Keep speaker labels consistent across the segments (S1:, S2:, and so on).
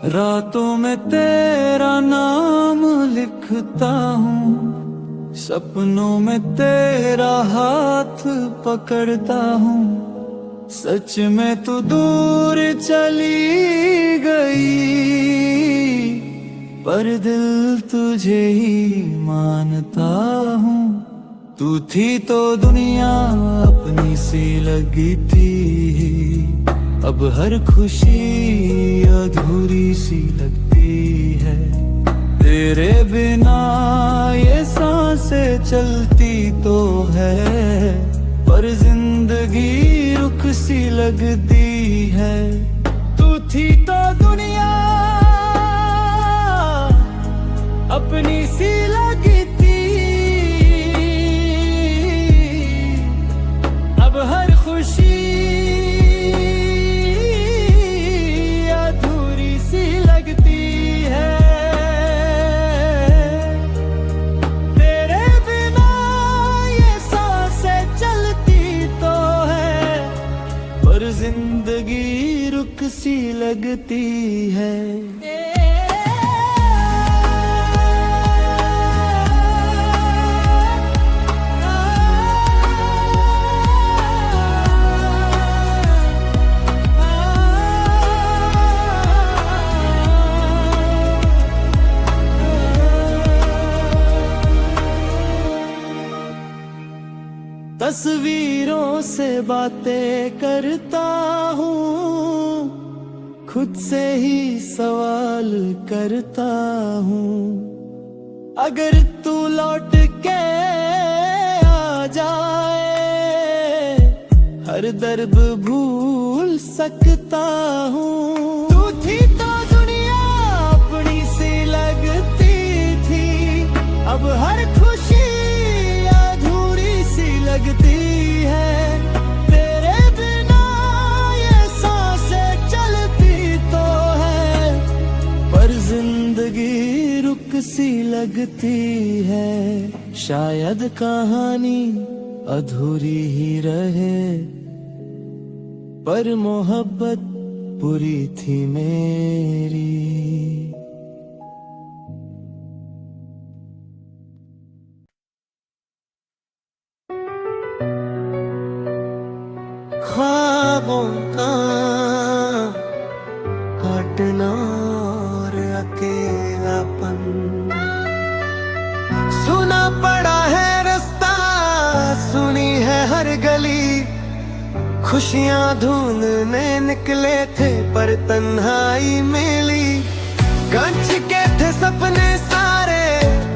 S1: रातों में तेरा नाम लिखता हूँ, सपनों में तेरा हाथ पकड़ता हूँ। सच में तू दूर चली गई, पर दिल तुझे ही मानता हूँ। तू थी तो दुनिया अपनी सी लगी थी, अब हर खुशी अधूरी सी लगती है। तेरे बिना ये सांसें चलती तो है, पर जिंदगी रुक सी लगती है। तू थी तो दुनिया अपनी सी लगी थी, अब हर खुशी जिंदगी रुक सी लगती है। तस्वीरों से बातें करता हूँ, खुद से ही सवाल करता हूँ। अगर तू लौट के आ जाए, हर दर्द भूल सकता हूँ। तू थी तो दुनिया अपनी सी लगती थी, अब हर खुशी लगती है। तेरे बिना ये सांसें चलती तो है, पर जिंदगी रुक सी लगती है। शायद कहानी अधूरी ही रहे, पर मोहब्बत पूरी थी मेरी। ख्वाबों का काटना और अकेलापन, सुना पड़ा है रास्ता, सुनी है हर गली। खुशियां ढूंढने निकले थे पर तन्हाई मिली। कंच के थे सपने सारे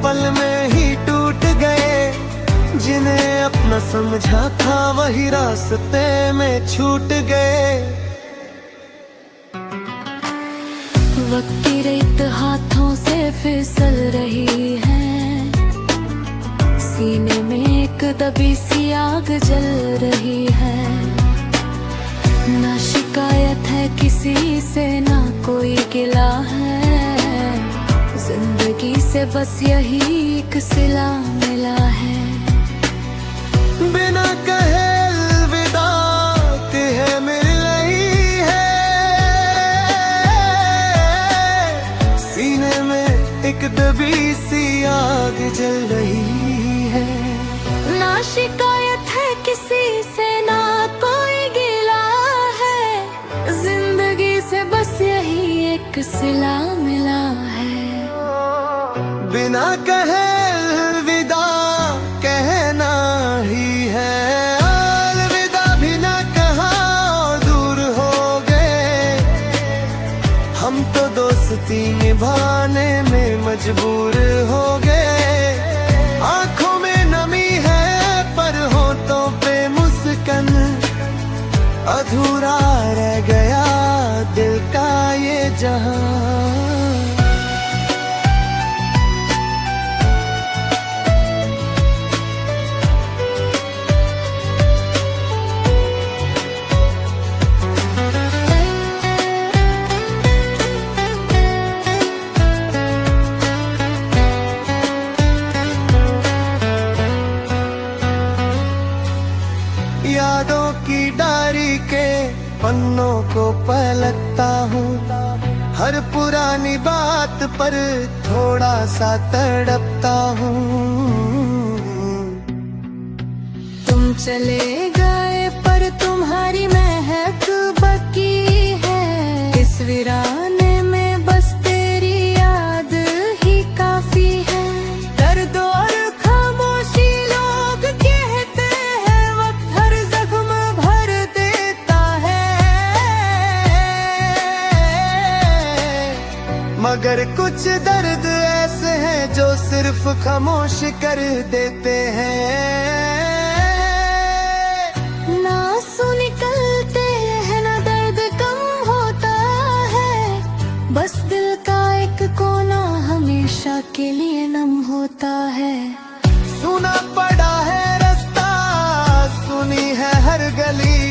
S1: पल में ही टूट गए, जिन्हें अपना समझा था वही रास्ते में छूट गए।
S2: वक्त की रेत हाथों से फिसल रही है, सीने में एक दबी सी आग जल रही है। ना शिकायत है किसी से, ना कोई गिला है, जिंदगी से बस यही एक सिला मिला है।
S1: बिना कहे अलविदा है मिल रही है, सीने में एक दबी सी आग जल रही है।
S2: ना शिकायत है किसी से, ना कोई गिला है, जिंदगी से बस यही एक सिला मिला है।
S1: बिना कहे अलविदा कहना ही है, अलविदा भी ना कहा और दूर हो गए। हम तो दोस्ती निभाने में मजबूर हो गए। आंखों में नमी है पर होठों पे मुस्कान, अधूरा रह गया दिल का ये जहां। यादों की डायरी के पन्नों को पलटता हूँ, हर पुरानी बात पर थोड़ा सा तड़पता हूँ।
S2: तुम चले गए पर तुम्हारी महक बकी है, इस वीराने में बस तेरी याद ही काफी है। दर्द और खामोशी लोग कहते हैं, वक्त हर जख्म भर देता है,
S1: मगर कुछ दर्द ऐसे हैं जो सिर्फ खामोश कर देते हैं।
S2: ना आंसू निकलते हैं ना दर्द कम होता है, बस दिल का एक कोना हमेशा के लिए नम होता है।
S1: सुना पड़ा है रास्ता, सुनी है हर गली,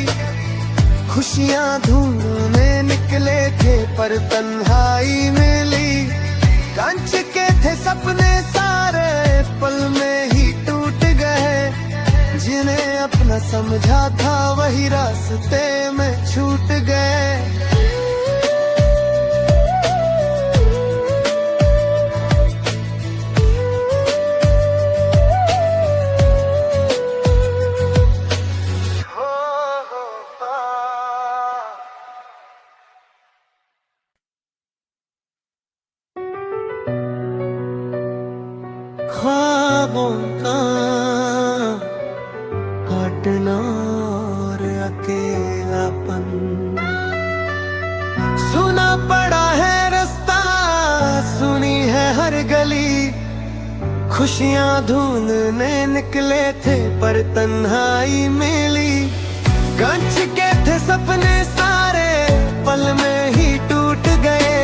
S1: खुशियां ढूंढने निकले थे पर तन्हाई मिली। कंच के थे सपने सारे पल में ही टूट गए, जिन्हें अपना समझा था वही रास्ते में छूट गए। ख्वाबों का काटना और अकेलापन, सुना पड़ा है रास्ता, सुनी है हर गली, खुशियां ढूंढने निकले थे पर तन्हाई मिली। कंच के थे सपने सारे पल में ही टूट गए,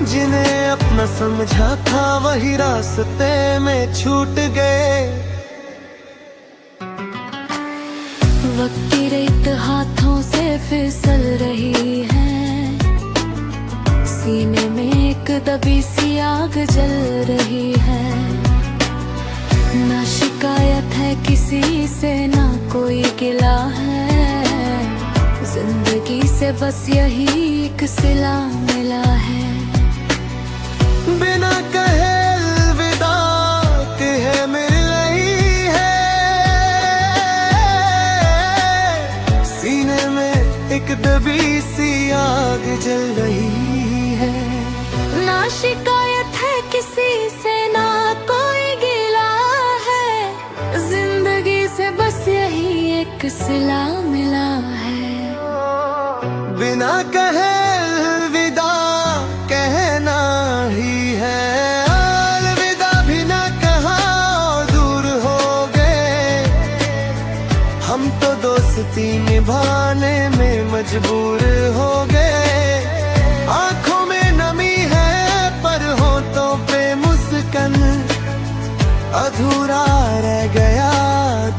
S1: जिन्हें अपना समझा था वही रास्ते में छूट गए।
S2: वक्त की रेत हाथों से फिसल रही है, सीने में एक दबी सी आग जल रही है। ना शिकायत है किसी से ना कोई गिला है, जिंदगी से बस यही एक सिला मिला है।
S1: बिना कहे अलविदा कहे मिल रही है, सीने में एक दबी सी आग जल रही है।
S2: ना शिकायत है किसी से ना कोई गिला है, जिंदगी से बस यही एक सिला मिला है।
S1: बिना कहे अलविदा कहना ही है, अलविदा भी ना कहा और दूर हो गए। हम तो दोस्ती निभाने में मजबूर हो गए। आंखों में नमी है पर होठों पे मुस्कान, अधूरा रह गया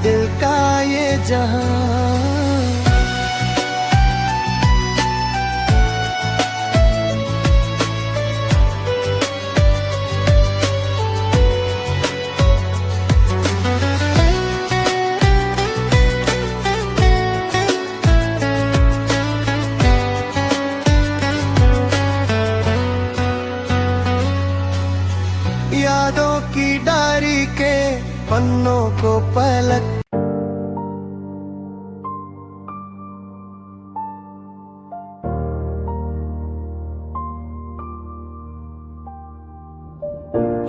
S1: दिल का ये जहां। यादों की डायरी के पन्नों को पलट,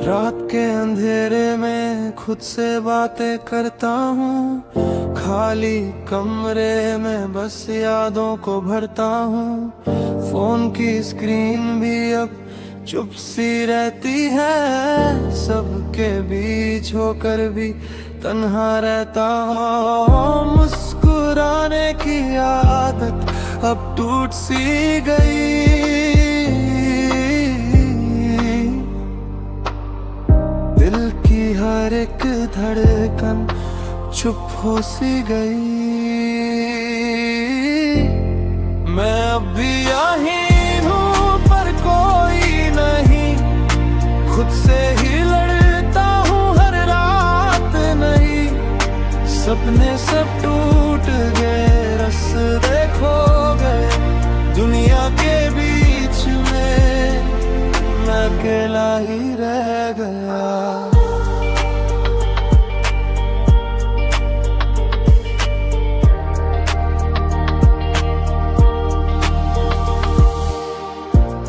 S1: रात के अंधेरे में खुद से बातें करता हूँ, खाली कमरे में बस यादों को भरता हूँ। फोन की स्क्रीन भी अब चुप सी रहती है, सबके बीच होकर भी तन्हा रहता हूँ। मुस्कुराने की आदत अब टूट सी गई, दिल की हर एक धड़कन चुप हो सी गई। मैं अब भी यही हूँ पर कोई नहीं, खुद से ही लड़ता हूँ हर रात नहीं। सपने सब टूट गए, रास्ते खो गए, दुनिया के बीच में अकेला ही रह गया।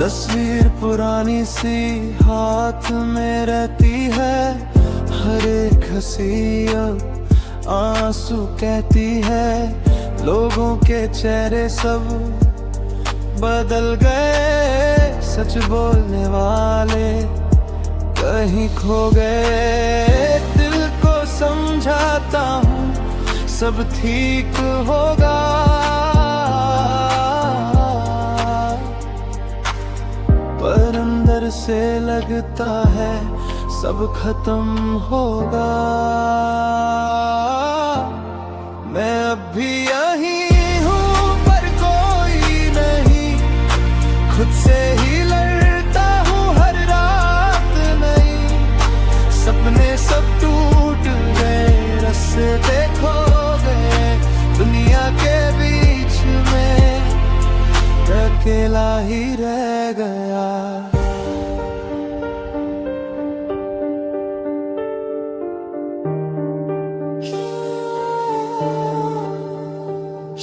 S1: तस्वीर पुरानी सी हाथ में रहती है, हर एक हंसी अब आंसू कहती है। लोगों के चेहरे सब बदल गए, सच बोलने वाले कहीं खो गए। दिल को समझाता हूँ सब ठीक होगा, पर अंदर से लगता है सब खत्म होगा। मैं अब भी यही हूँ पर कोई नहीं, खुद से ही लड़ता हूँ हर रात नहीं। सपने सब टूट गए, रास्ते खो गए, दुनिया के बीच में अकेला ही रह गया।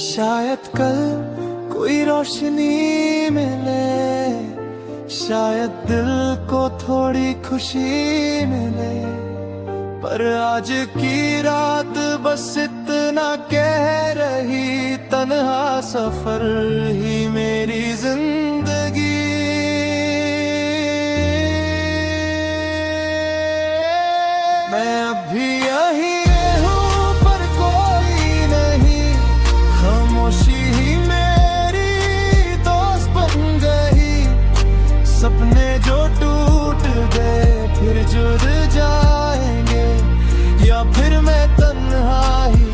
S1: शायद कल कोई रोशनी मिले, शायद दिल को थोड़ी खुशी मिले, पर आज की रात बस इतना कह रही, तन्हा सफर ही मेरी जिंदगी। मैं अब भी यही हूँ पर कोई नहीं, खामोशी ही मेरी दोस्त बन गई। सपने जो टूट गए फिर जुड़ जाएंगे, या फिर मैं तन्हा ही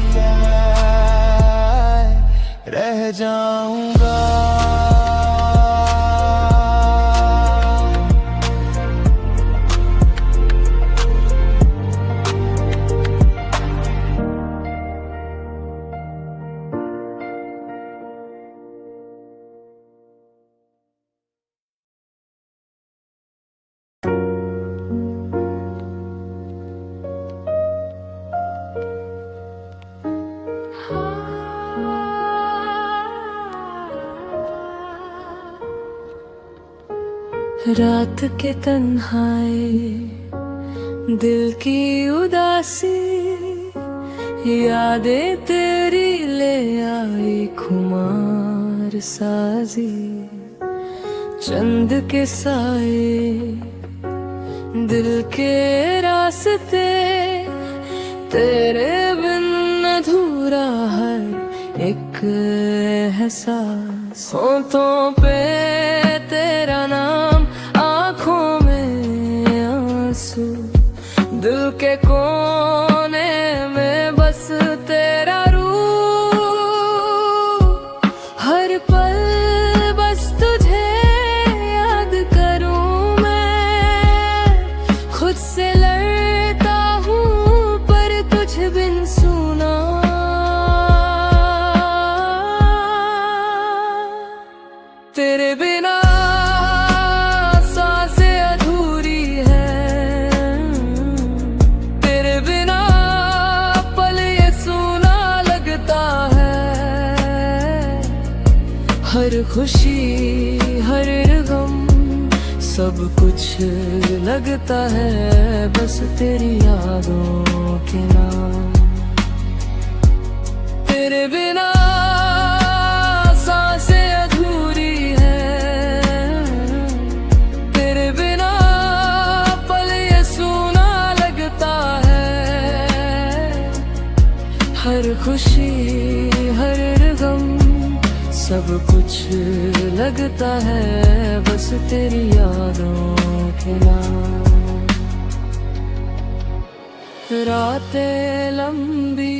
S1: रह जाऊंगा।
S2: रात के तन्हाई, दिल की उदासी, यादें तेरी ले आई खुमार साजी। चंद के साए, दिल के रास्ते, तेरे बिन अधूरा हर एक एहसास। होठों पे तेरा नाम, आँखों में आंसू, दिल के कोने में बस तेरा रूह। हर पल बस तुझे याद करूं मैं, खुद से लड़ता हूँ पर तुझ बिन सुना। तेरे बिना सांसें अधूरी है, तेरे बिना पल ये सूना लगता है। हर खुशी हर गम सब कुछ लगता है बस तेरी यादों के नाम। तेरे बिना सांसें अधूरी है, तेरे बिना पल ये सूना लगता है। हर खुशी हर गम सब कुछ लगता है बस तेरी यादों के नाम। रातें लंबी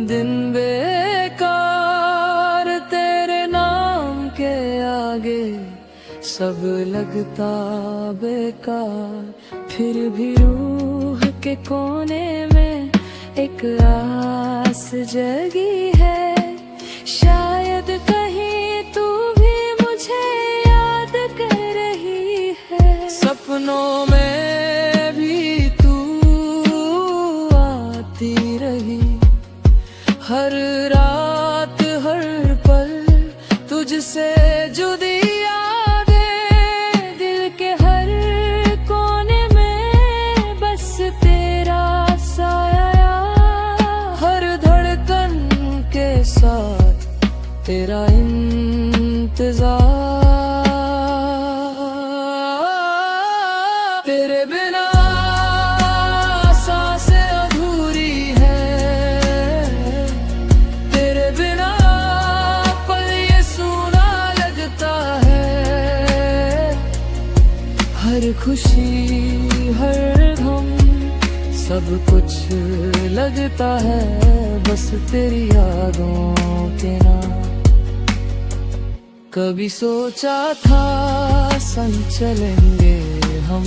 S2: दिन बेकार, तेरे नाम के आगे सब लगता बेकार। फिर भी रूह के कोने में एक आस जगी है, शायद कहीं तू भी मुझे याद कर रही है। ही। हर रात हर पल तुझसे जुदी यादें, दिल के हर कोने में बस तेरा साया। हर धड़कन के साथ तेरा इंतजार। तेरे बिना सांसें अधूरी है, तेरे बिना पल ये सूना लगता है। हर खुशी हर गम सब कुछ लगता है बस तेरी यादों के नाम। कभी सोचा था संग चलेंगे हम,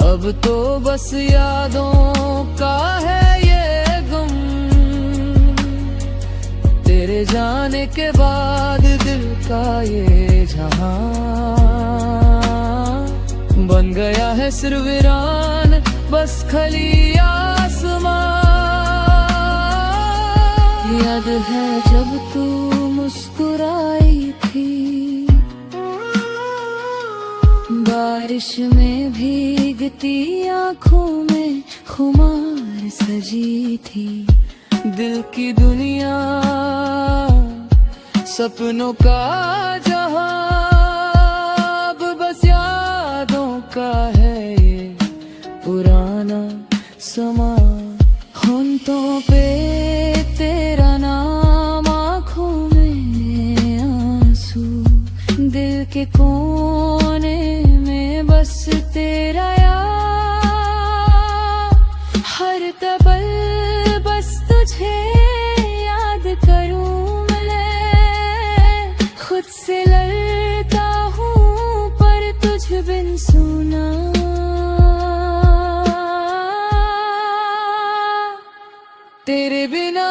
S2: अब तो बस यादों का है ये गुम। तेरे जाने के बाद दिल का ये जहां बन गया है सिर्फ वीरान, बस खली आसमां। याद है जब तू मुस्कुराई थी, बारिश में भीगती आंखों में खुमार सजी थी। दिल की दुनिया सपनों का जहां, अब बस यादों का है ये पुराना समा। होंठों पे तेरा नाम, आँखों में आंसू, दिल के कोने में बस तेरा याद। हर तबल बस तुझे याद करूं मैं, खुद से लड़ता हूँ पर तुझ बिन सुना। तेरे बिना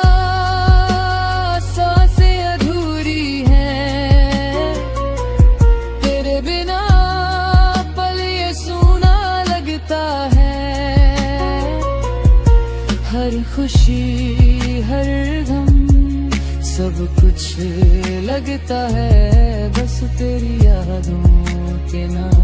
S2: सांसें अधूरी हैं, तेरे बिना पल ये सूना लगता है। हर खुशी हर गम सब कुछ लगता है बस तेरी यादों के नाम।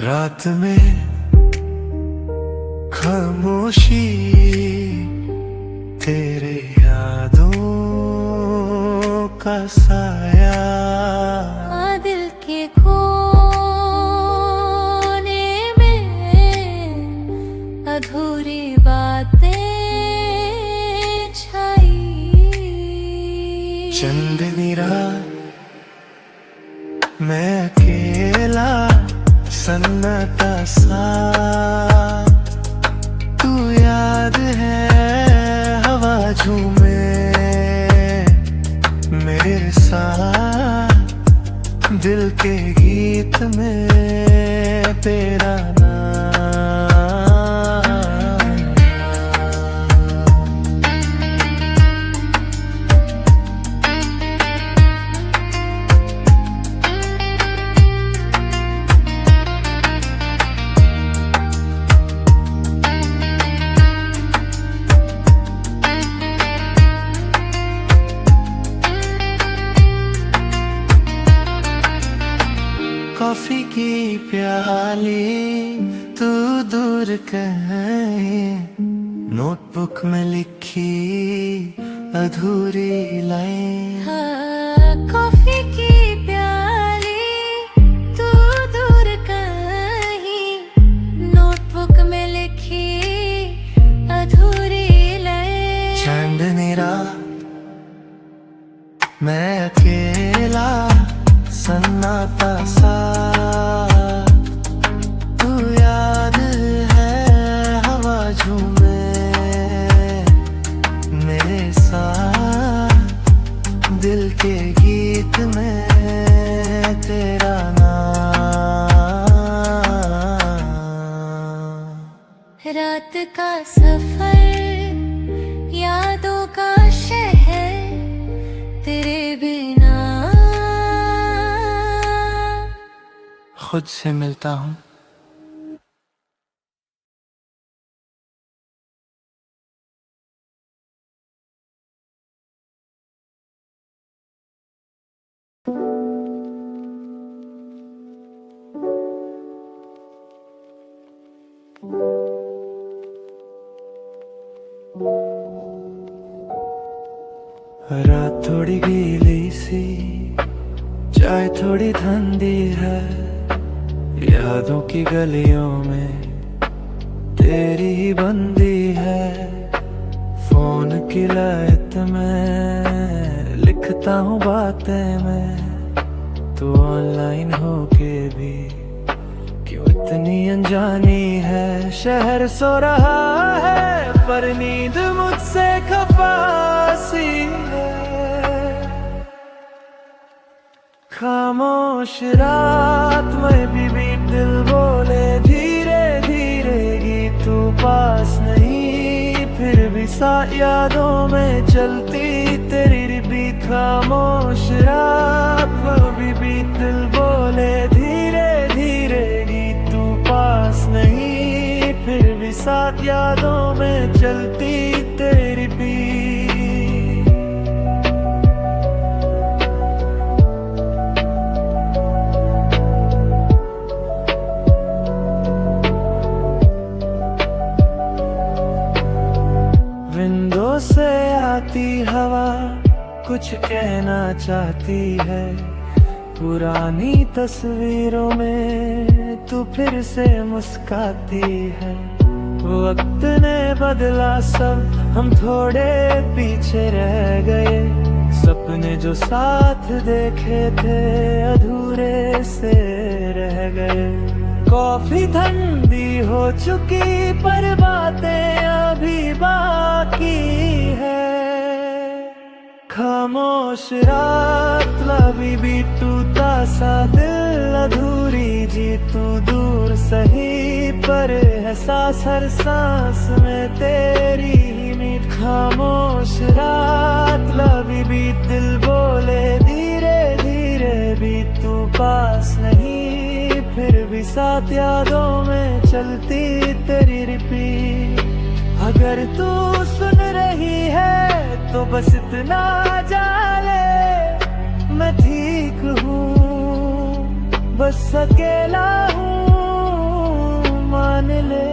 S1: रात में खामोशी तेरे यादों का साया।
S2: दिल के कोने में अधूरी बातें छाई।
S1: चंदनी रात मैं अकेला सन्नाटा सा, तू याद है हवा झूमे मेरे साथ। दिल के गीत में तेरा कॉफी की प्याली तू दूर कहीं, नोटबुक में लिखी अधूरी लाइन।
S2: हाँ, कॉफी की प्याली तू दूर कहीं, नोटबुक में लिखी अधूरी लाइन।
S1: चांदनी रात मैं अकेला, सन्नाटा सा तू याद है, हवा झूमे मेरे साथ, दिल के गीत में तेरा नाम।
S2: रात का सफर, यादों का शहर, तेरे बिना
S1: खुद से मिलता हूँ। रात थोड़ी गीली सी, चाय थोड़ी ठंडी है, यादों की गलियों में तेरी ही बंदी है। फोन की लाइट में लिखता हूँ बातें मैं, तू ऑनलाइन होके भी क्यों इतनी अनजानी है। शहर सो रहा है पर नींद मुझसे खफासी है। खामोश रात में भी दिल बोले धीरे धीरे गीत, तू पास नहीं फिर भी सा यादों में चलती तेरी रिपीट। खामोश रात में भी दिल बोले धीरे धीरे गीत, तू पास नहीं फिर भी साथ यादों में चलती तेरी रिपीट। विंडो से आती हवा कुछ कहना चाहती है, पुरानी तस्वीरों में तू फिर से मुस्काती है। वक्त ने बदला सब, हम थोड़े पीछे रह गए, सपने जो साथ देखे थे अधूरे से रह गए। कॉफी ठंडी हो चुकी पर बातें अभी बाकी है। खामोश रात लबी भी टूटा सा दिल अधूरी जी, तू दूर सही पर एहसास हर सांस में तेरी ही मीत। खामोश रात लबी भी दिल बोले धीरे धीरे भी, तू पास नहीं फिर भी साथ यादों में चलती तेरी रिपीट। अगर तू सुन रही है तो बस इतना जाने मैं ठीक हूँ, बस अकेला हूँ मान ले।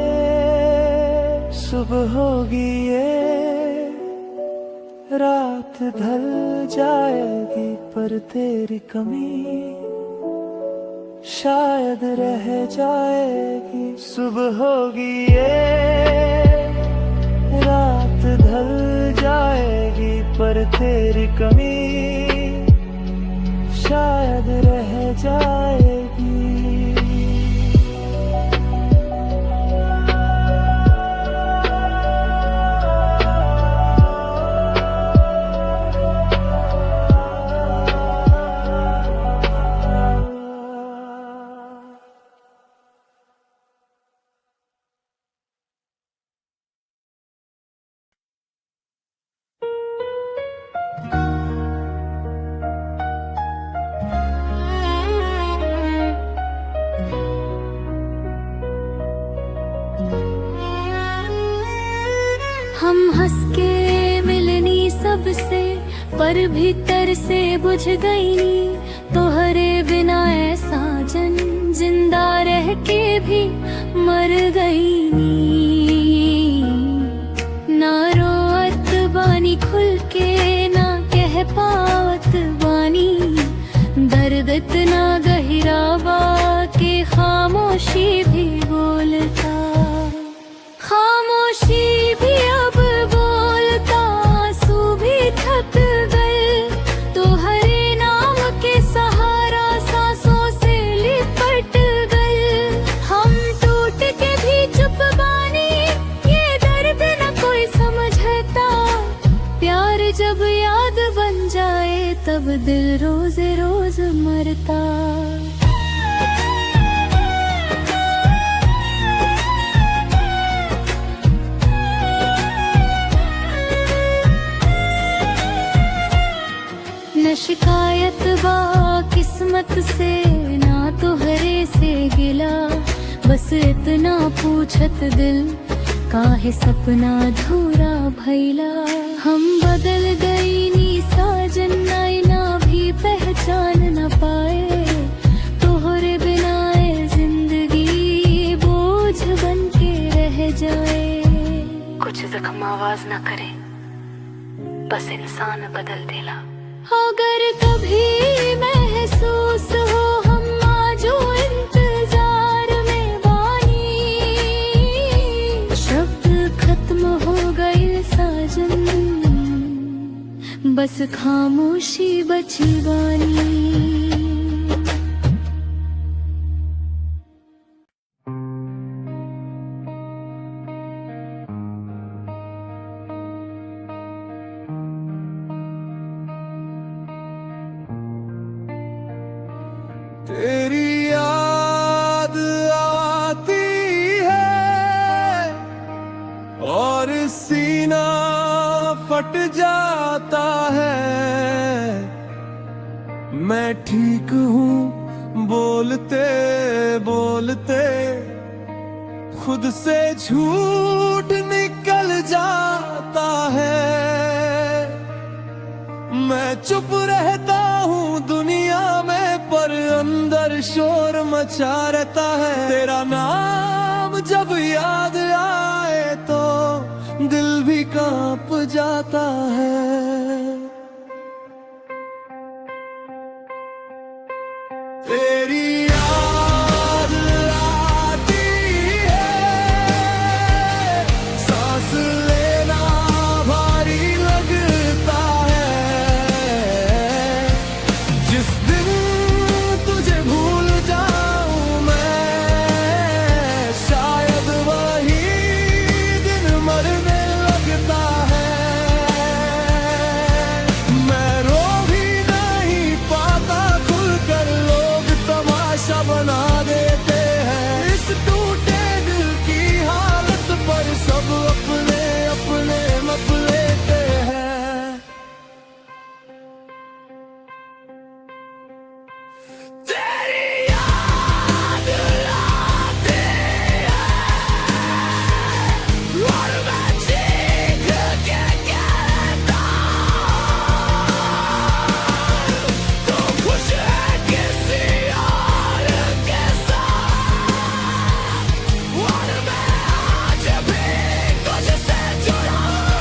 S1: सुबह होगी ये रात ढल जाएगी पर तेरी कमी शायद रह जाएगी। सुबह होगी ये रात ढल जाएगी पर तेरी कमी शायद रह जाएगी।
S2: हम हंस के मिलनी सबसे पर भीतर से बुझ गई नी, तोहरे बिना ऐ साजन जिंदा रह के भी मर गई नी। कहानी खुल के ना कह पावत बानी, दर्द इतना गहरा बा के खामोशी भी बोलता, खामोशी भी अब बोलता, आंसू भी थक गए तो हरे नाम के सहारा सांसों से लिपट गए। हम टूट के भी चुप बानी, ये दर्द न कोई समझता, प्यार जब याद बन जाए तब दिल रोज रोज मरता। न शिकायत बा किस्मत से ना तुहरे से गिला, बस इतना पूछत दिल काहे सपना अधूरा भइला। हम बदल गई नी साजन, ना भी पहचान न पाए, तोहरे बिना ये जिंदगी बोझ बन के रह जाए।
S3: कुछ जख्म आवाज न करे, बस इंसान बदल देला।
S2: अगर कभी महसूस हो हम आजो इंतजार में बानी, शब्द खत्म हो गए साजन, बस खामोशी बची बानी।
S1: तेरी याद आती है और सीना फट जाता है। मैं ठीक हूँ बोलते बोलते खुद से झूठ निकल जाता है। मैं चुप रहता हूँ दुनिया में, पर अंदर शोर मचा रहता है। तेरा नाम जब याद आए तो दिल भी कांप जाता है। तेरी याद आती है, सांस लेना भारी लगता है। जिस दिन तुझे भूल जाऊं मैं, शायद वही दिन मरने लगता है। मैं रो भी नहीं पाता खुलकर, लोग तमाशा बना देते हैं। इस टूटे दिल की हालत पर सब अपने अपने मत लेते हैं। तेरी याद आती है और मैं चीख के कहता हूँ, तू खुश है किसी और के साथ, और मैं आज भी तुझसे जुड़ा हूँ।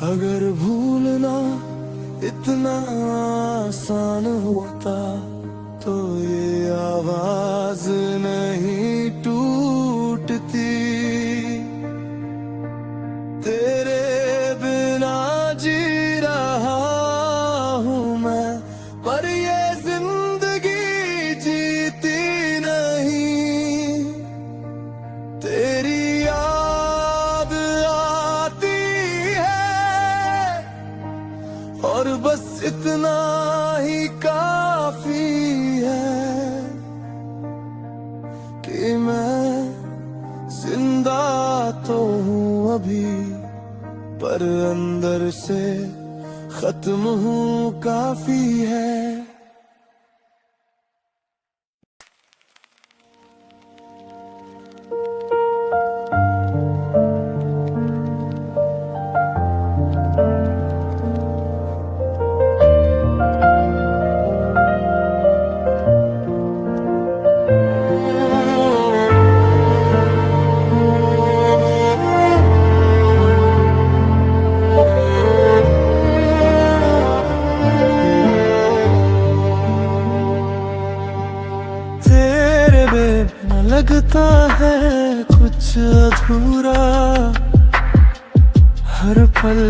S1: अगर भूलना इतना आसान होता तो ये आवाज नहीं टूटती। तेरे बिना जी रहा हूँ मैं, पर ये जिंदगी जीती नहीं। तेरी याद आती है और बस इतना ही काफी है कि मैं जिंदा तो हूँ अभी, पर अंदर से खत्म हूँ काफी है। लगता है कुछ अधूरा, हर पल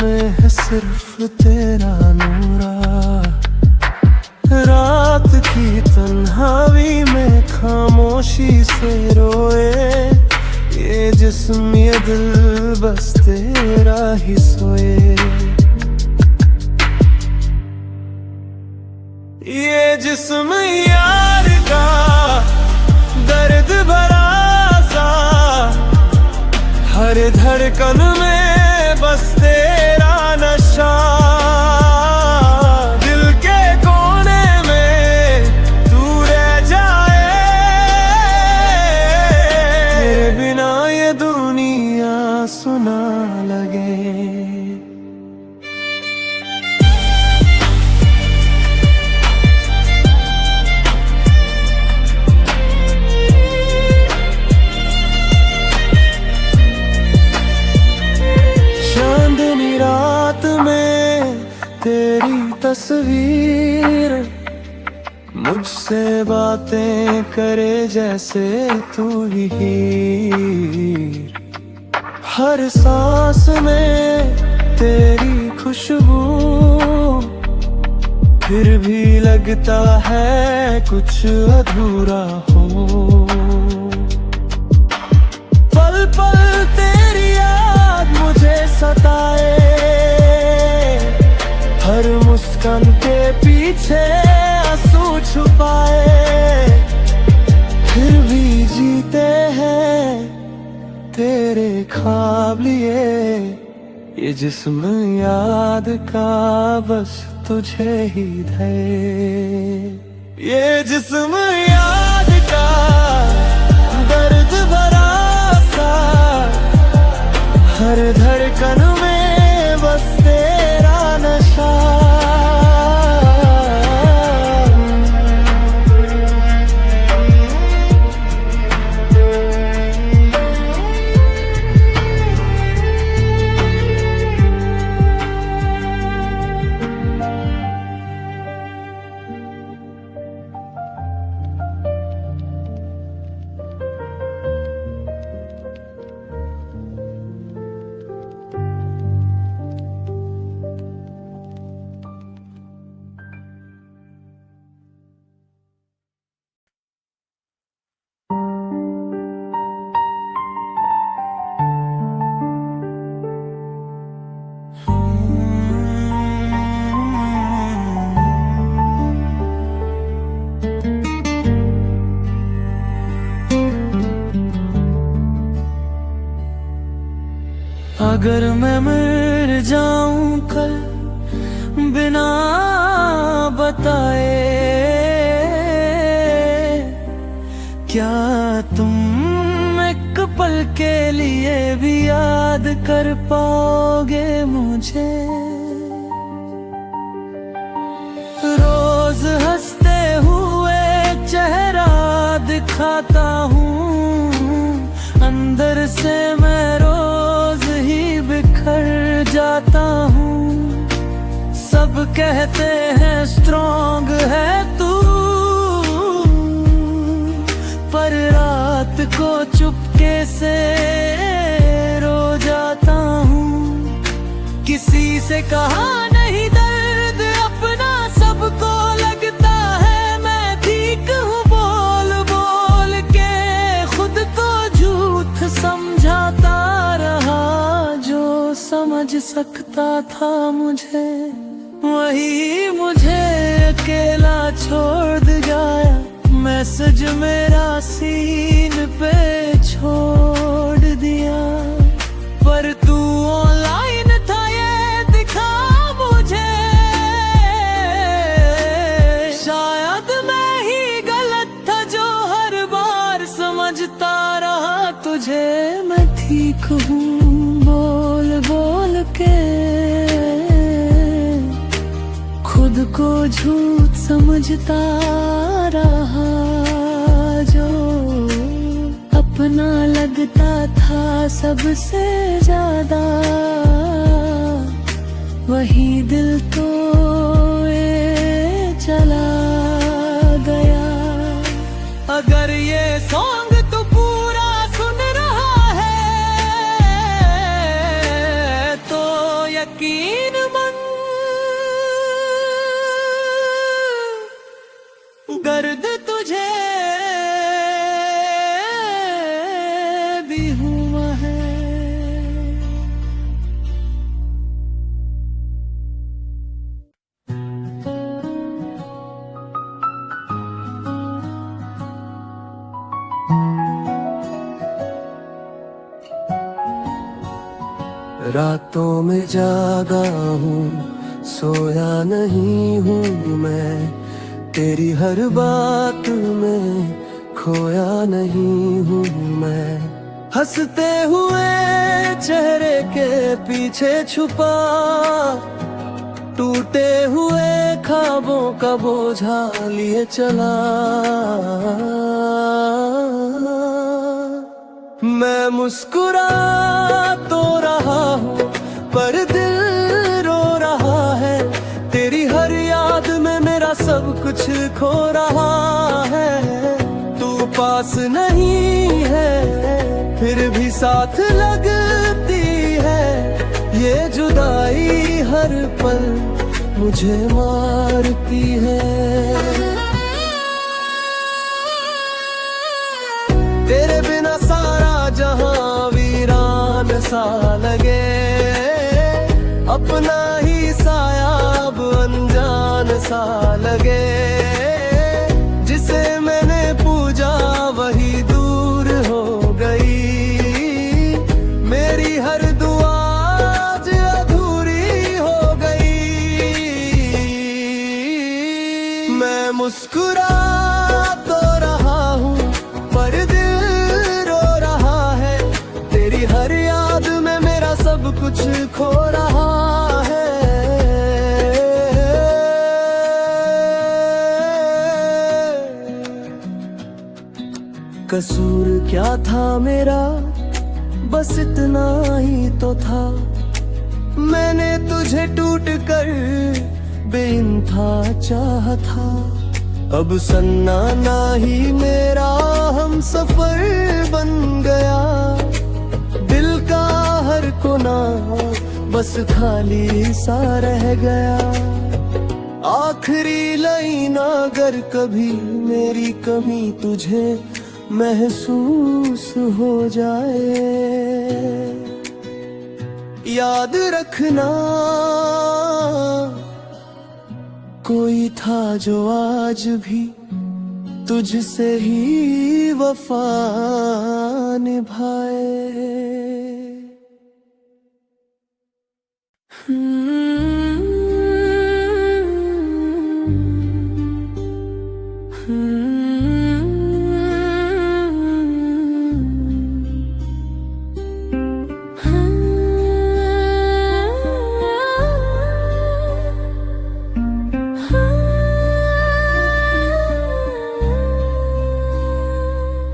S1: में है सिर्फ तेरा नूरा। रात की तन्हाई में खामोशी से रोए ये जिस्म ये दिल बस तेरा ही सोए। ये जिस्म यार का दर्द भरा सा, हर धड़कन में बस तेरा नशा। दिल के कोने में तू रह जाए, तेरे बिना ये दुनिया सुना लगे। रात में तेरी तस्वीर मुझसे बातें करे जैसे तू ही हीर। हर सांस में तेरी खुशबू, फिर भी लगता है कुछ अधूरा हो। पल पल तेरी याद मुझे सताए, हर मुस्कान के पीछे आंसू छुपाए। फिर भी जीते हैं तेरे ख्वाब लिए, ये जिस्म याद का बस तुझे ही धे। ये जिस्म याद का दर्द भरा सा, हर धड़कन में बस तेरा नशा। अगर मैं मर जाऊं कल बिना बताए, क्या तुम एक पल के लिए भी याद कर पाओगे मुझे? रोज हंसते हुए चेहरा दिखाता हूँ, अंदर से मैं रोज ही बिखर जाता हूँ। सब कहते हैं स्ट्रॉन्ग है तू, पर रात को चुपके से रो जाता हूँ। किसी से कहा नहीं दर्द अपना, सबको लगता है मैं ठीक हूँ। बोल बोल के खुद को झूठ समझाता रहा, जो समझ सकता था मुझे वही मुझे अकेला छोड़ गया। मैसेज मेरा सीन पे छोड़ दिया, पर तू ऑनलाइन था ये दिखा मुझे। शायद मैं ही गलत था जो हर बार समझता रहा तुझे। मैं ठीक हूँ बोल बोल के खुद को झूठ समझता रहा, जो अपना लगता था सबसे ज्यादा वही दिल तो चला गया। अगर ये सॉन्ग रातों में जागा हूँ, सोया नहीं हूँ मैं, तेरी हर बात में खोया नहीं हूँ मैं। हंसते हुए चेहरे के पीछे छुपा, टूटे हुए ख्वाबों का बोझा लिए चला। मैं मुस्कुरा तो रहा हूँ पर दिल रो रहा है, तेरी हर याद में मेरा सब कुछ खो रहा है। तू पास नहीं है फिर भी साथ लगती है, ये जुदाई हर पल मुझे मारती है। तेरे बिना सारा जहां वीरान सा लगे, अपना ही साया अब अनजान सा लगे। जिसे मैंने पूजा वही दूर हो गई, मेरी हर दुआ आज अधूरी हो गई। मैं मुस्कुरा तो रहा हूँ पर दिल रो रहा है, तेरी हर याद में मेरा सब कुछ खो रहा है। कसूर क्या था मेरा, बस इतना ही तो था, मैंने तुझे टूट कर बेइंतहा चाहा था। अब सन्नाटा ही मेरा हम सफर बन गया, दिल का हर कोना बस खाली सा रह गया। आखिरी लाइन अगर कभी मेरी कमी तुझे महसूस हो जाए, याद रखना कोई था जो आज भी तुझसे ही वफा निभाए।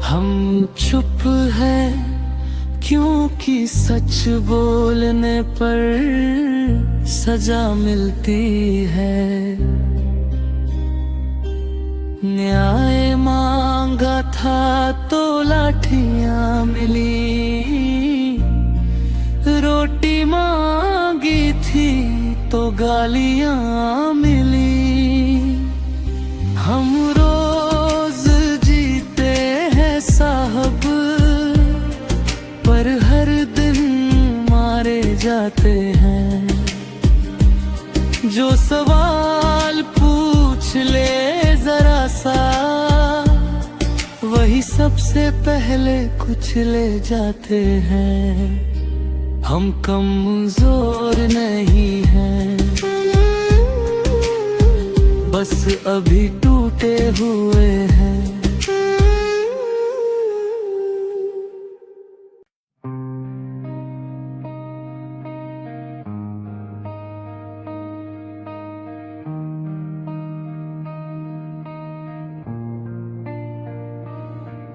S1: हम चुप है क्योंकि सच बोलने पर सजा मिलती है। न्याय मांगा था तो लाठियां मिली, रोटी मांगी थी तो गालियां मिली। हम रोज जीते हैं साहब, पर हर दिन मारे जाते हैं। जो सवाल पूछ ले जरा सा, वही सबसे पहले कुचले जाते हैं। हम कमजोर नहीं हैं, बस अभी टूटे हुए हैं।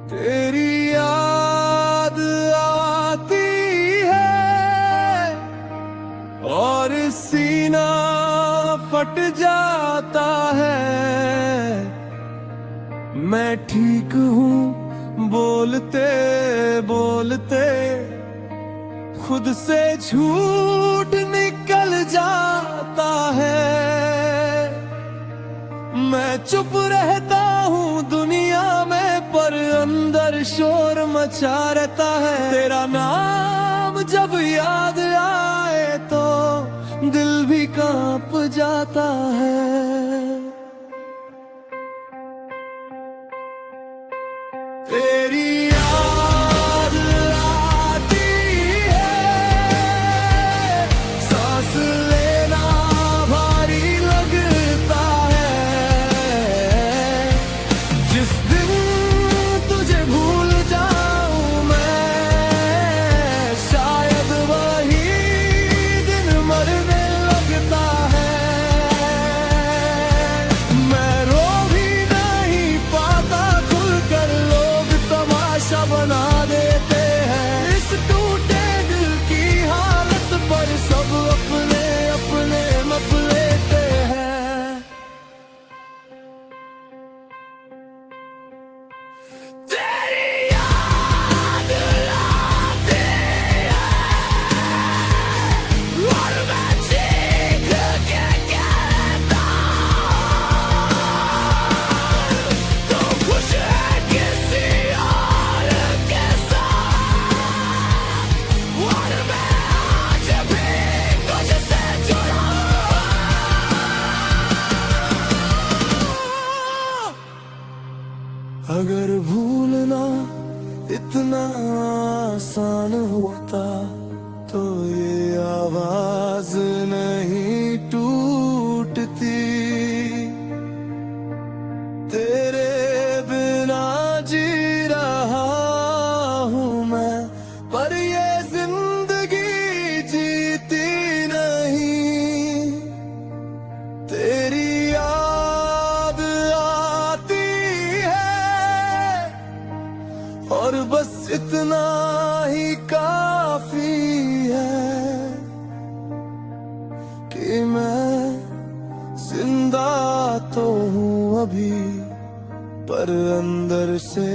S1: तेरी याद आती है और सीना फट जाता है। मैं ठीक हूँ बोलते बोलते खुद से झूठ निकल जाता है। मैं चुप रहता हूँ दुनिया में, पर अंदर शोर मचा रहता है। तेरा नाम जब याद आए तो दिल भी कांप जाता है। तेरी बना देते हैं। इस टूटे दिल की हालत पर सब अपने अपने मप लेते हैं। तेरी याद आती है और मैं चीख के कहता तू खुश है किसी और के साथ और मैं आज भी तुझसे जुड़ा हूँ। अगर भूलना इतना आसान होता तो ये आवाज नहीं टूटती। तेरे बिना जी रहा हूँ मैं, पर ये जिंदगी जीती नहीं। तेरी याद आती है और बस इतना ही काफी है कि मैं जिंदा तो हूँ अभी, पर अंदर से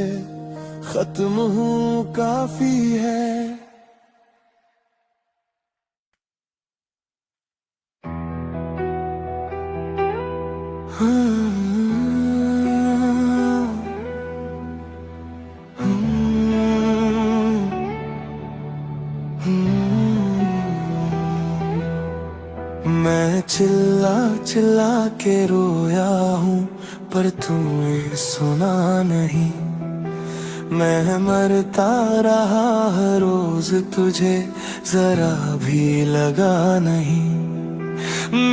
S1: खत्म हूँ काफी है। मैं चिल्ला चिल्ला के रोया हूँ पर तूने सुना नहीं। मैं मरता रहा हर रोज तुझे जरा भी लगा नहीं।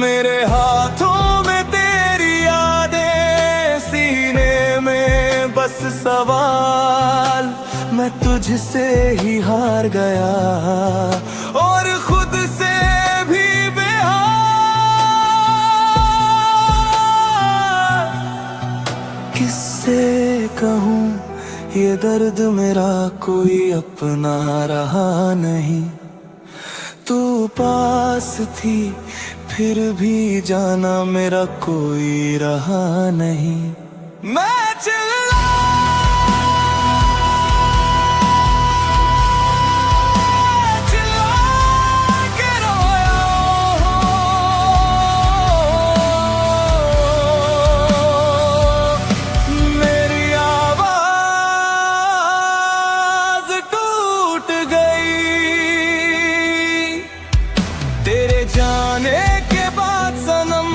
S1: मेरे हाथों में तेरी यादें, सीने में बस सवाल। मैं तुझसे ही हार गया और खुद से भी किससे कहूँ ये दर्द मेरा कोई अपना रहा नहीं। तू पास थी फिर भी जाना मेरा कोई रहा नहीं। मैं चिल्ला के रोया हूँ। मेरी आवाज टूट गई तेरे जाने के बाद सनम।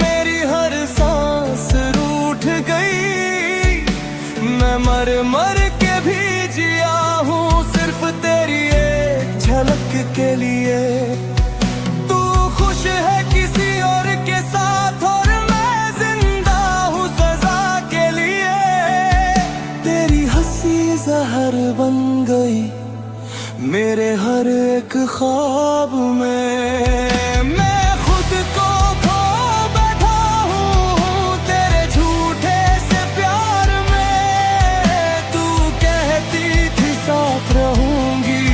S1: मेरी हर सांस रूठ गई। मैं मर मर के भी जिया हूँ सिर्फ तेरी एक झलक के लिए। तू खुश है किसी और के साथ और मैं जिंदा हूँ सजा के लिए। तेरी हंसी जहर बन गई मेरे हर एक ख्वाब में। मैं खुद को खो बैठा हूँ तेरे झूठे से प्यार में। तू कहती थी साथ रहूंगी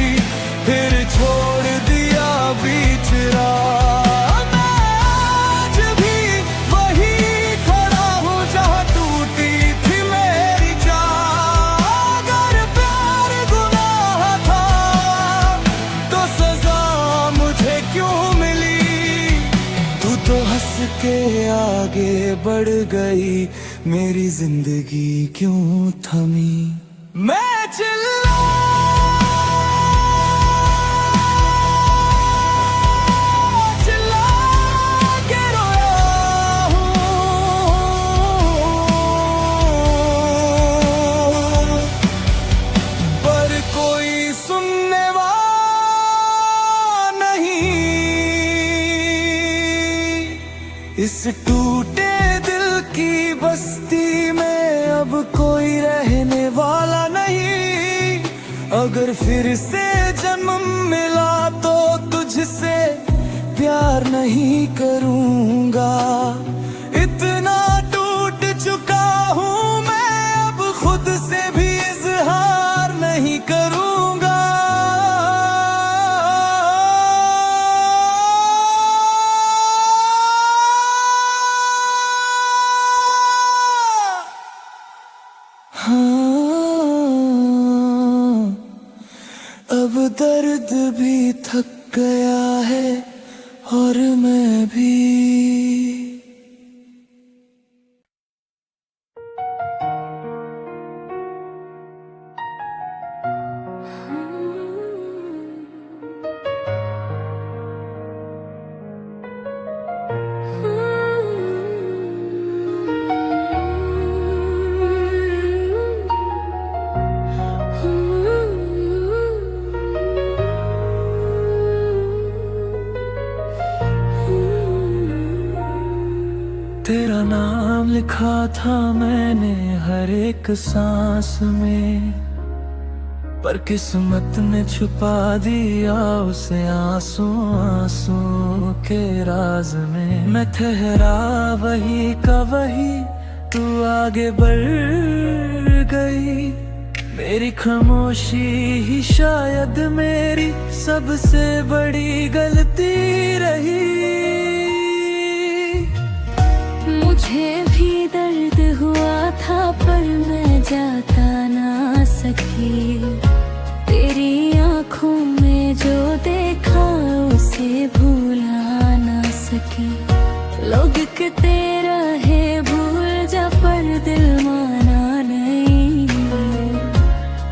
S1: फिर छोड़ दिया बीच राह। मैं आज भी वही खड़ा हूँ जहाँ टूटी थी मेरी चाह। अगर प्यार गुनाह था तो सजा मुझे क्यों मिली। तू तो हंस के आगे बढ़ गई मेरी जिंदगी क्यों थमी। मैं चिल्ला चिल्ला के रोया हूँ पर कोई सुनने वाला नहीं। इस टूटे दिल की बस्ती में अब कोई रहने वाला नहीं। अगर फिर से जन्म मिला तो तुझसे प्यार नहीं करूँगा। इतना टूट चुका हूँ मैं अब खुद से भी इजहार नहीं नहीं करूंगा। हाँ, अब दर्द भी थक गया है और मैं भी। तेरा नाम लिखा था मैंने हर एक सांस में, पर किस्मत ने छुपा दिया उसे आंसू आंसू के राज में। मैं ठहरा वही का वही, तू आगे बढ़ गई। मेरी खामोशी ही शायद मेरी सबसे बड़ी गलती रही।
S2: मुझे भी दर्द हुआ था पर मैं जाता ना सकी। तेरी आंखों में जो देखा उसे भूला ना सकी। लोग कहते रहे भूल जा पर दिल माना नहीं।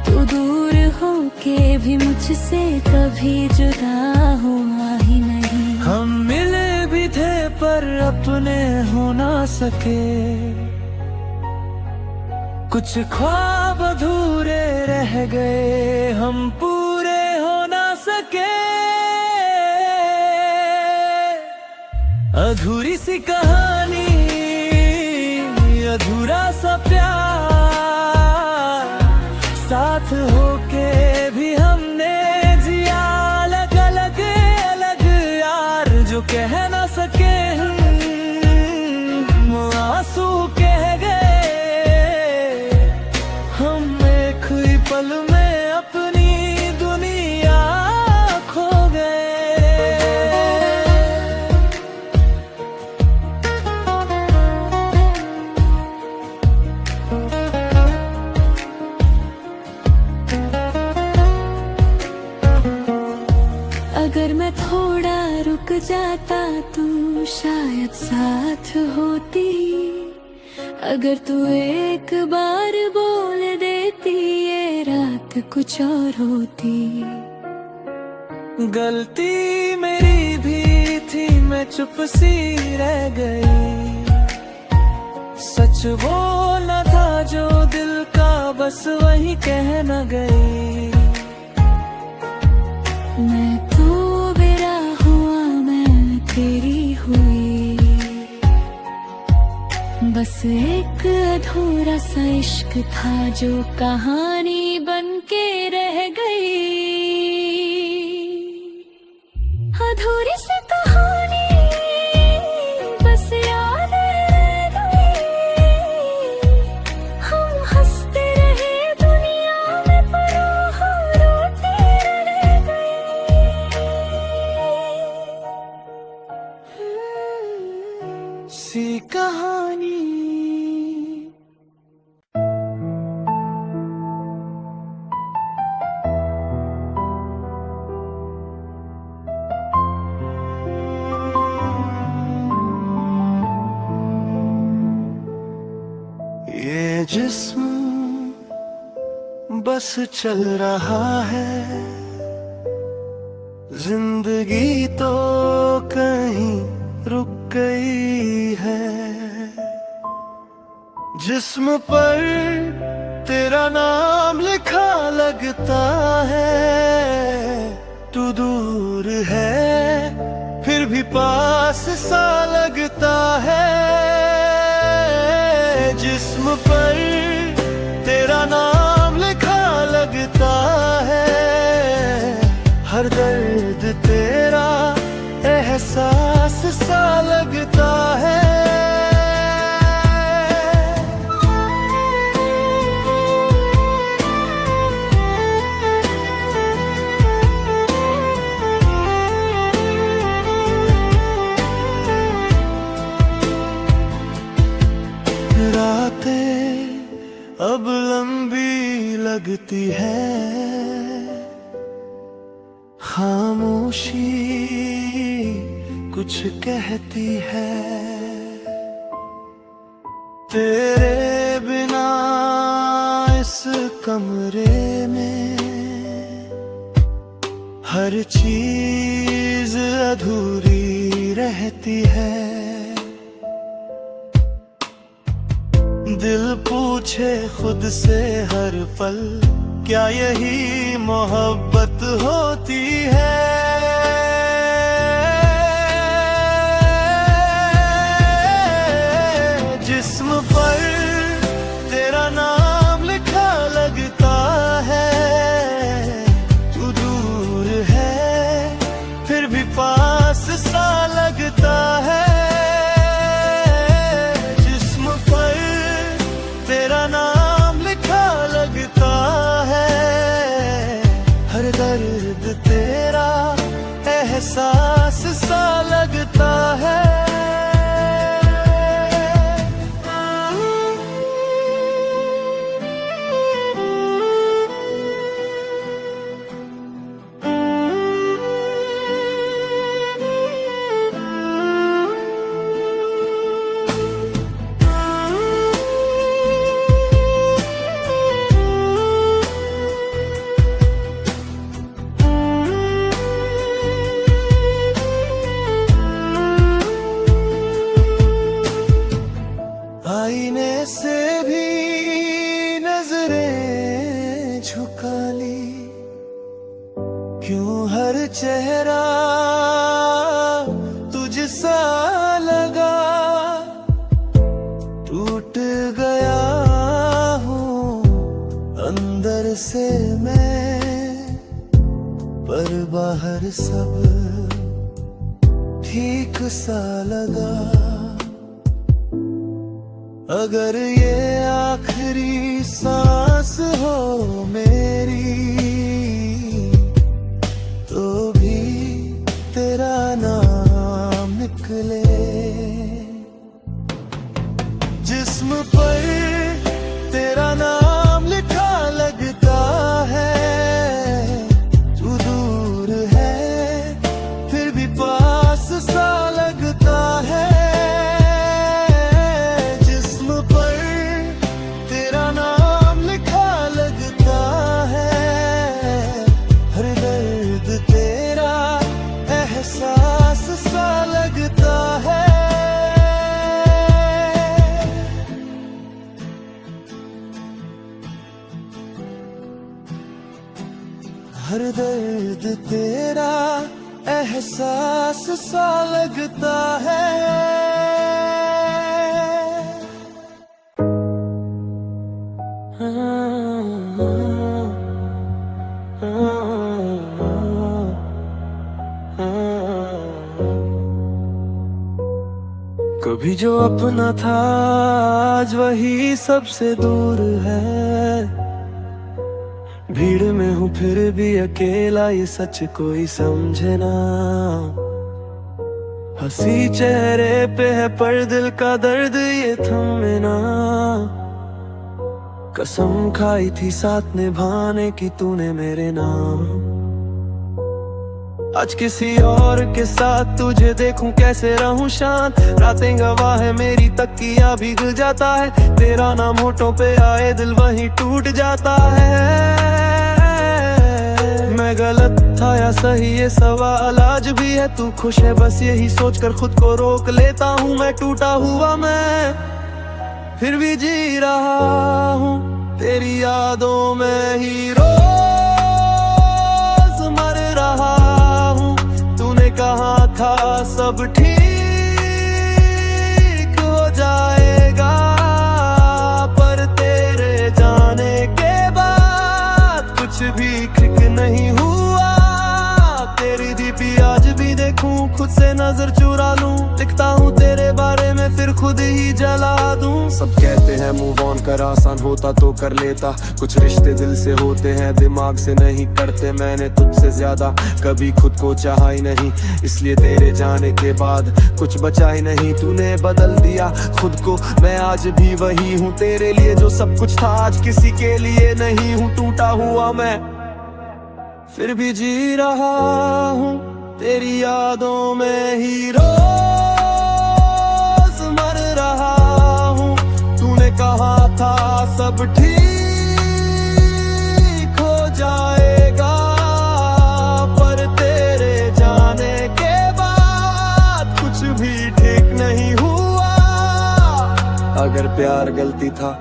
S2: तू दूर होके भी मुझसे कभी जुदा हुआ ही नहीं।
S1: हम मिले भी थे पर अपने हो ना सके। कुछ ख्वाब अधूरे रह गए, हम पूरे हो ना सके। अधूरी सी कहानी, अधूरा सा प्यार, साथ होके भी हमने जिया अलग अलग अलग यार। जो कह ना सके हम आंसू कह गए। हम एक ही पल में अपनी दुनिया खो गए।
S2: अगर मैं थोड़ा रुक जाता तू शायद साथ होती। अगर तू एक बार बोल देती ये रात कुछ और होती।
S1: गलती मेरी भी थी, मैं चुप सी रह गई। सच बोलना था जो दिल का बस वही कह न गई।
S2: मैं तो बेरा हुआ मैं तेरी हुई। बस एक अधूरा सा इश्क था जो कहानी बन के रह गई। अधूरी सी कहानी बस याद रह गई। हम हंसते रहे दुनिया में पर हम रोते रह गए।
S1: सी कहानी। ये जिस्म बस चल रहा है, जिंदगी तो कहीं रुक गई है। जिस्म पर तेरा नाम लिखा लगता है। तू दूर है फिर भी पास सा लगता है। जिस्म पर तेरा नाम लिखा लगता है। हर दर्द तेरा एहसास सा लगता है। खामोशी कुछ कहती है। तेरे बिना इस कमरे में हर चीज अधूरी रहती है। दिल पूछे खुद से हर पल, क्या यही मोहब्बत होती है? जिस्म पर तेरा नाम लिखा लगता है, तू दूर है फिर भी पास सा लगता है। जिस्म पर तेरा नाम लिखा लगता है, हर दर्द तेरा एहसास सा लगता है। आईने से भी नजरें झुका ली, क्यों हर चेहरा तुझसा लगा। टूट गया हूँ अंदर से मैं, पर बाहर सब ठीक सा लगा। अगर ये आखिरी सांस हो मेरी, तो भी तेरा नाम निकले। जिस्म पर तेरा नाम लिखा लगता है, तू दूर है फिर भी पास सा लगता है। हर दर्द तेरा एहसास सा लगता है। कभी जो अपना था आज वही सबसे दूर है। भीड़ में हूँ फिर भी अकेला, ये सच कोई समझे ना। हंसी चेहरे पे है पर दिल का दर्द ये थमे ना। कसम खाई थी साथ निभाने की तूने मेरे नाम, आज किसी और के साथ तुझे देखूं कैसे रहूं शांत। रातें गवाह है मेरी तकिया भीग जाता है, तेरा नाम होठों पे आए दिल वहीं टूट जाता है। मैं गलत था या सही ये सवाल आज भी है, तू खुश है बस यही सोचकर खुद को रोक लेता हूँ। मैं टूटा हुआ मैं फिर भी जी रहा हूँ, तेरी यादों में ही रोज मर रहा हूँ। तूने कहा था सब ठीक हो जाएगा, पर तेरे जाने के बाद कुछ भी ठीक नहीं हुआ। तेरी डीपी आज भी देखूं, खुद से नजर चुरा लूं, लिखता हूँ तेरे बारे में फिर खुद ही जला दूं। सब कहते हैं मूव ऑन कर, आसान होता तो कर लेता। कुछ रिश्ते दिल से होते हैं दिमाग से नहीं करते। मैंने तुझसे ज्यादा कभी खुद को चाहा ही नहीं, इसलिए तेरे जाने के बाद कुछ बचा ही नहीं। तूने बदल दिया खुद को, मैं आज भी वही हूँ। तेरे लिए जो सब कुछ था आज किसी के लिए नहीं हूँ। टूटा हुआ मैं फिर भी जी रहा हूँ, तेरी यादों में ही रोज मर रहा हूँ। तूने कहा था सब ठीक हो जाएगा, पर तेरे जाने के बाद कुछ भी ठीक नहीं हुआ। अगर प्यार गलती था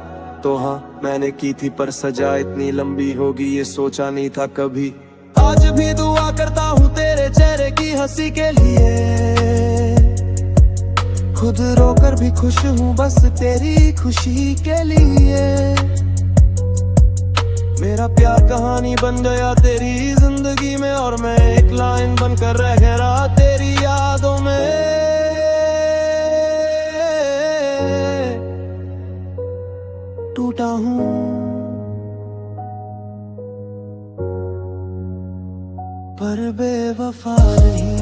S1: तो हाँ मैंने की थी, पर सजा इतनी लंबी होगी ये सोचा नहीं था कभी। आज भी दुआ करता हूँ तेरे चेहरे की हंसी के लिए, खुद रोकर भी खुश हूँ बस तेरी खुशी के लिए। मेरा प्यार कहानी बन गया तेरी जिंदगी में, और मैं एक लाइन बनकर रह गया तेरी यादों में। टूटा हूँ पर बेवफा नहीं।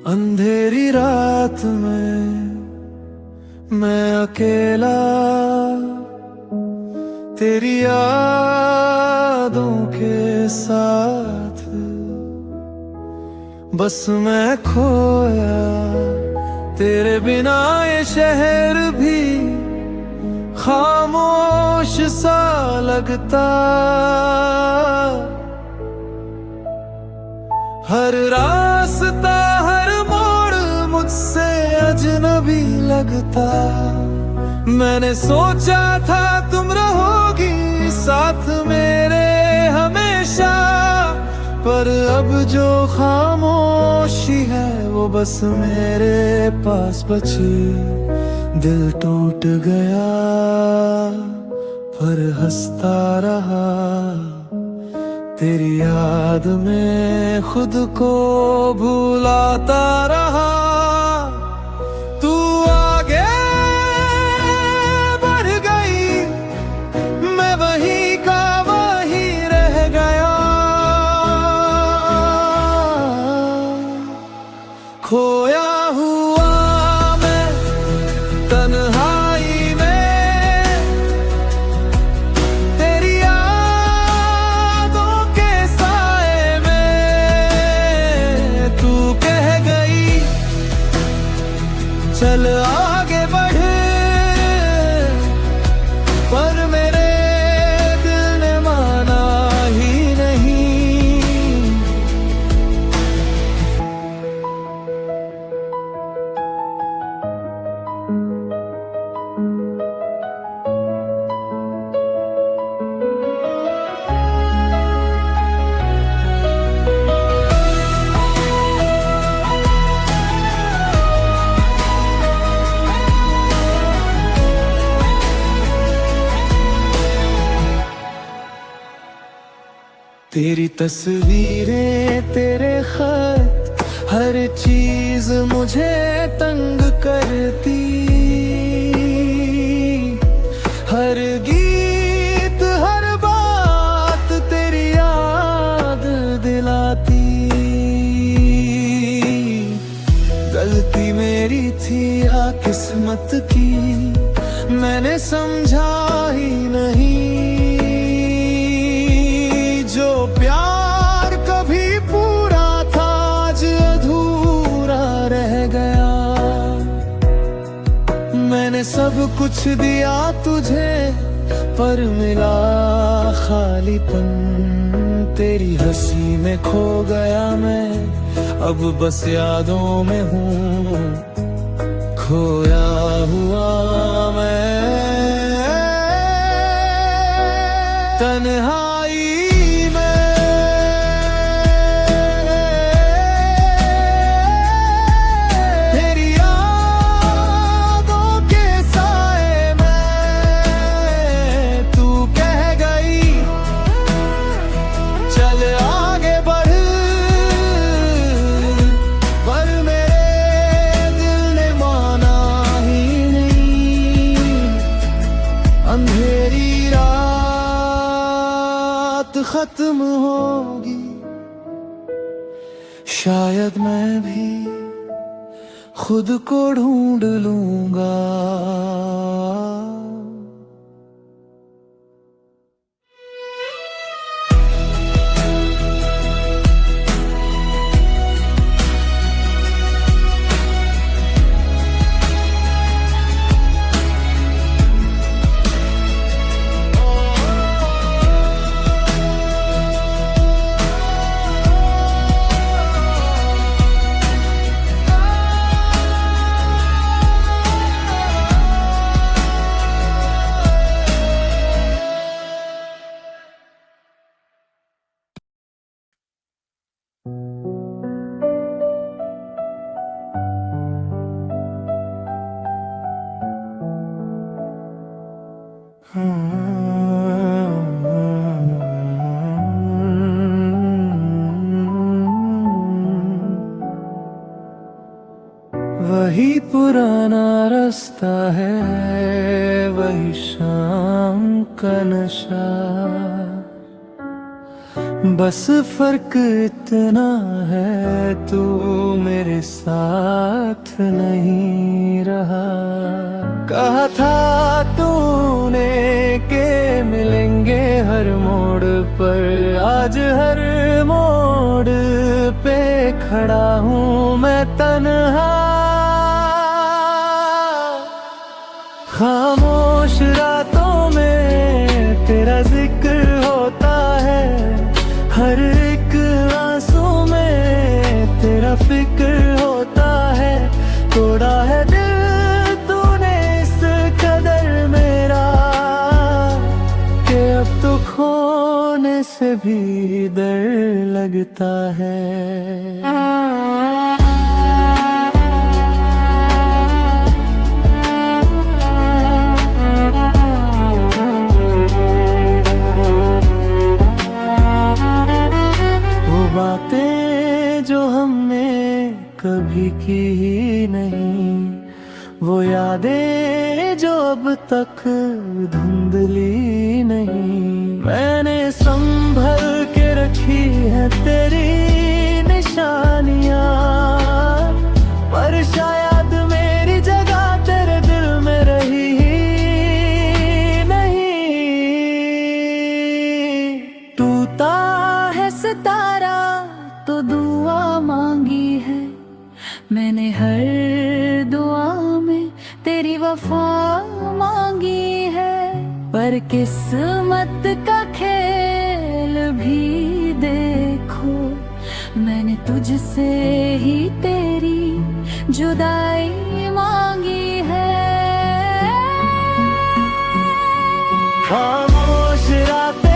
S1: अंधेरी रात में मैं अकेला तेरी यादों के साथ, बस मैं खोया तेरे बिना ये शहर भी खामोश सा लगता। हर रास्ता हर मोड़ मुझसे अजनबी लगता। मैंने सोचा था तुम रहोगी साथ मेरे हमेशा, पर अब जो खामोशी है वो बस मेरे पास बची। दिल टूट गया पर हंसता रहा, तेरी याद में खुद को भुलाता रहा। तू आगे बढ़ गई, मैं वहीं का वहीं रह गया। खोया हुआ मैं तन्हाई में, तेरी यादों के साए में। तू कह गई चल आगे बढ़, पर मेरे दिल ने माना ही नहीं। तेरी तस्वीरें तेरे खत हर चीज मुझे तंग करती। हर गीत हर बात तेरी याद दिलाती। गलती मेरी थी या किस्मत की, मैंने समझा ही नहीं। जो प्यार कभी पूरा था आज अधूरा रह गया। मैंने सब कुछ दिया तुझे पर मिला खालीपन, तेरी हंसी में खो गया मैं, अब बस यादों में हूँ खोया हुआ मैं। तन्हाई खत्म होगी, शायद मैं भी खुद को ढूंढ लूंगा। वही पुराना रास्ता है, वही शाम का नशा, बस फर्क इतना है तू मेरे साथ नहीं रहा। कहा था तूने के मिलेंगे हर मोड़ पर, आज हर मोड़ पे खड़ा हूँ मैं तन्हा। खामोश रातों में तेरा जिक्र होता है, हर एक आंसू में तेरा फिक्र होता है। तोड़ा है दिल तूने इस कदर मेरा, कि अब तो खोने से भी डर लगता है। बातें जो हमने कभी की ही नहीं, वो यादें जो अब तक धुंधली नहीं, मैंने संभल के रखी है तेरी निशानियां, पर शायद मेरी जगह तेरे दिल में रही नहीं। टूटा है सितारा तो दुआ मांगी है मैंने, हर दुआ में तेरी वफा मांगी है। पर किस्मत का खेल भी देखो, मैंने तुझसे ही तेरी जुदाई मांगी है। खामोश रात